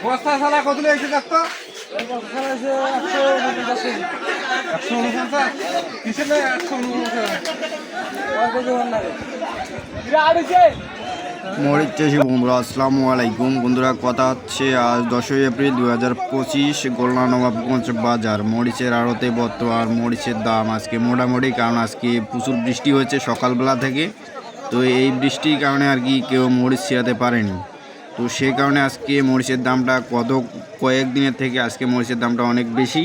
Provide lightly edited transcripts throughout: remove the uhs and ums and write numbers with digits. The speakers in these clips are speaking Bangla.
বস্তা সালা কত লেগেছে দেখতো? একশো উনপঞ্চাশ কিসের নেই? 149 মরিচ চাষি বন্ধুরা আসসালামু আলাইকুম। বন্ধুরা কথা হচ্ছে আজ 10ই এপ্রিল 2025 গোলনা নবাবগঞ্জ বাজার মরিচের আড়তে বর্তমান মরিচের দাম আজকে মোটামুটি, কারণ আজকে প্রচুর বৃষ্টি হয়েছে সকালবেলা থেকে। তো এই বৃষ্টির কারণে আর কি কেউ মরিচ ছিঁড়াতে পারেনি। তো সেই কারণে আজকে মরিচের দামটা কয়েকদিনের থেকে আজকে মরিচের দামটা অনেক বেশি।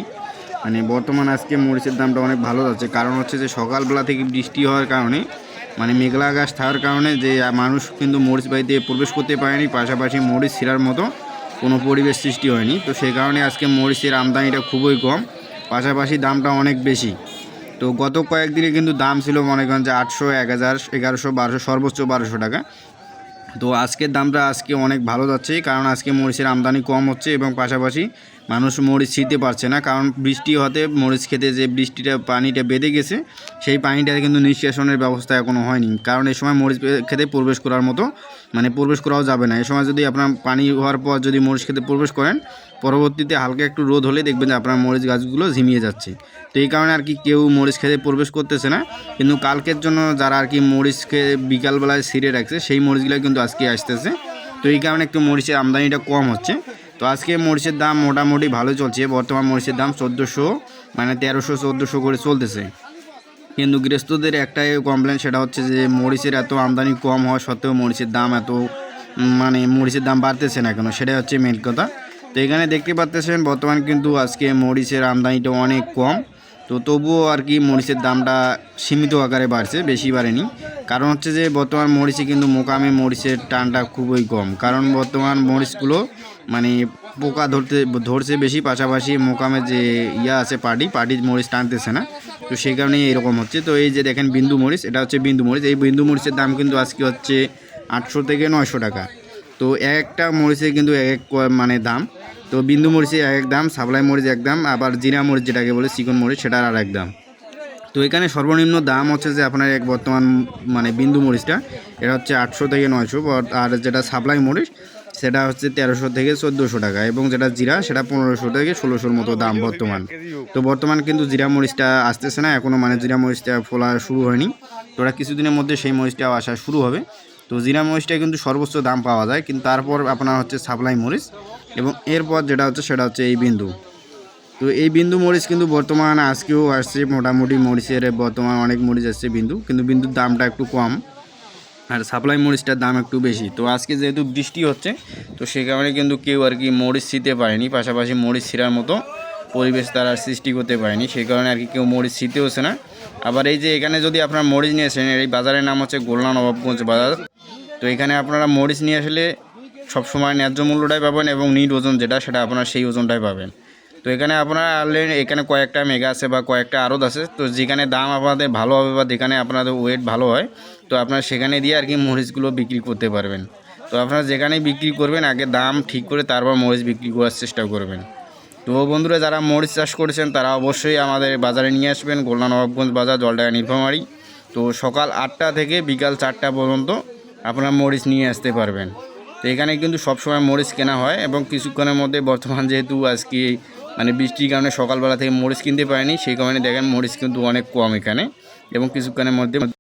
মানে বর্তমানে আজকে মরিচের দামটা অনেক ভালো যাচ্ছে, কারণ হচ্ছে যে সকালবেলা থেকে বৃষ্টি হওয়ার কারণে মানে মেঘলা আকাশ থাকার কারণে যে মানুষ কিন্তু মরিচ বাড়িতে প্রবেশ করতে পারেনি, পাশাপাশি মরিচ ছিঁড়ার মতো কোনো পরিবেশ সৃষ্টি হয়নি। তো সেই কারণে আজকে মরিচের আমদানিটা খুবই কম, পাশাপাশি দামটা অনেক বেশি। তো গত কয়েকদিনে কিন্তু দাম ছিল মনে করেন যে 800, 1000, 1100, 1200, সর্বোচ্চ 1200 টাকা। তো আজকের দামটা আজকে অনেক ভালো যাচ্ছে, কারণ আজকে মরিচের আমদানি কম হচ্ছে এবং পাশাপাশি মানুষ মরিচ ছিঁড়তে পারছে না, কারণ বৃষ্টি হতে মরিচ খেতে যে পানিটা বেঁধে গেছে সেই পানিটা কিন্তু নিষ্কাশনের ব্যবস্থা এখনও হয়নি, কারণ এই সময় মরিচ খেতে প্রবেশ করার মতো প্রবেশ করাও যাবে না। এই সময় যদি আপনার পানি হওয়ার পর যদি মরিচ খেতে প্রবেশ করেন, পরবর্তীতে হালকা একটু রোদ হলে দেখবেন যে আপনার মরিচ গাছগুলো ঝিমিয়ে যাচ্ছে। তো এই কারণে আর কি কেউ মরিচ খেতে প্রবেশ করতেছে না। কিন্তু কালকের জন্য যারা আর কি মরিচকে বিকালবেলায় ছিঁড়ে রাখছে সেই মরিচগুলো কিন্তু আজকে আসতেছে। তো এই কারণে একটু মরিচের আমদানিটা কম হচ্ছে। তো আজকে মরিচের দাম মোটামুটি ভালো চলছে। বর্তমান মরিচের দাম 1400, 1300, 1400 করে চলতেছে। কিন্তু গৃহস্থদের একটাই কমপ্লেন, সেটা হচ্ছে যে মরিচের এত আমদানি কম হওয়া সত্ত্বেও মরিচের দাম মরিচের দাম বাড়তেছে না কেন, সেটাই হচ্ছে মেন কথা। তো এখানে দেখতে পাচ্ছেন বর্তমান কিন্তু আজকে মরিচের আমদানিটা অনেক কম। তো তবুও আর কি মরিচের দামটা সীমিত আকারে বাড়ছে, বেশি বাড়েনি। কারণ হচ্ছে যে বর্তমান মরিচে কিন্তু মোকামে মরিচের টানটা খুবই কম, কারণ বর্তমান মরিচগুলো পোকা ধরছে বেশি, পাশাপাশি মোকামে যে আছে পাটি মরিচ টানতেছে না। তো সেই কারণেই এরকম হচ্ছে। তো এই যে দেখেন বিন্দু মরিচ, এটা হচ্ছে বিন্দু মরিচ। এই বিন্দু মরিচের দাম কিন্তু আজকে হচ্ছে 800 থেকে 900 টাকা। তো একটা মরিচের কিন্তু এক দাম। তো বিন্দু মরিচে এক দাম, সাপ্লাই মরিচ এক দাম, আবার জিরা মরিচ যেটাকে বলে চিকন মরিচ সেটার আর এক দাম। তো এখানে সর্বনিম্ন দাম হচ্ছে যে আপনার বর্তমান বিন্দু মরিচটা এটা হচ্ছে 800 থেকে 900, আর যেটা সাপ্লাই মরিচ সেটা হচ্ছে 1300 থেকে 1400 টাকা, এবং যেটা জিরা সেটা 1500 থেকে 1600-র মতো দাম বর্তমান। তো বর্তমান কিন্তু জিরা মরিচটা আসতেছে না এখনও, জিরা মরিচটা ফোলা শুরু হয়নি। তো ওরা কিছুদিনের মধ্যে সেই মরিচটাও আসা শুরু হবে। তো জিরা মরিচটা কিন্তু সর্বোচ্চ দাম পাওয়া যায়, কিন্তু তারপর আপনার হচ্ছে সাপ্লাই মরিচ, এবং এরপর যেটা হচ্ছে সেটা হচ্ছে এই বিন্দু। তো এই বিন্দু মরিচ কিন্তু বর্তমান আজকেও আসছে, মোটামুটি মরিচের বর্তমান অনেক মরিচ আসছে বিন্দু, কিন্তু বিন্দুর দামটা একটু কম, আর সাপ্লাই মরিচটার দাম একটু বেশি। তো আজকে যেহেতু বৃষ্টি হচ্ছে, তো সে কারণে কিন্তু কেউ আর কি মরিচ ছিঁড়তে পারেনি, পাশাপাশি মরিচ ছিঁড়ার মতো পরিবেশ তারা সৃষ্টি করতে পারেনি, সেই কারণে আর কি কেউ মরিচ ছিঁড়তে হচ্ছে না। আবার এই যে এখানে যদি আপনারা মরিচ নিয়ে আসেন, এই বাজারের নাম হচ্ছে গোলনা নবাবগঞ্জ বাজার। তো এখানে আপনারা মরিচ নিয়ে আসলে সবসময় ন্যায্য মূল্যটাই পাবেন, এবং নিট ওজন যেটা সেটা আপনারা সেই ওজনটাই পাবেন। তো এখানে আপনারা এখানে কয়েকটা মেগা আছে বা কয়েকটা আড়ত আছে, তো যেখানে দাম আপনাদের ভালো হবে বা যেখানে আপনাদের ওয়েট ভালো হয়, তো আপনারা সেখানে দিয়ে আর কি মরিচগুলো বিক্রি করতে পারবেন। তো আপনারা যেখানেই বিক্রি করবেন আগে দাম ঠিক করে তারপর মরিচ বিক্রি করার চেষ্টা করবেন। তো বন্ধুরা, যারা মরিচ চাষ করেছেন তারা অবশ্যই আমাদের বাজারে নিয়ে আসবেন, গোলনা নবাবগঞ্জ বাজার, জলডাঙ্গা নীলফামারী। তো সকাল 8টা থেকে বিকাল 4টা পর্যন্ত আপনারা মরিচ নিয়ে আসতে পারবেন। তো এখানে কিন্তু সবসময় মরিচ কেনা হয়, এবং কিছুক্ষণের মধ্যে বর্তমান যেহেতু আজকে বৃষ্টির কারণে সকালবেলা থেকে মরিচ কিনতে পারেনি, সেই কারণে দেখেন মরিচ কিন্তু অনেক কম এখানে, এবং কিছুক্ষণের মধ্যে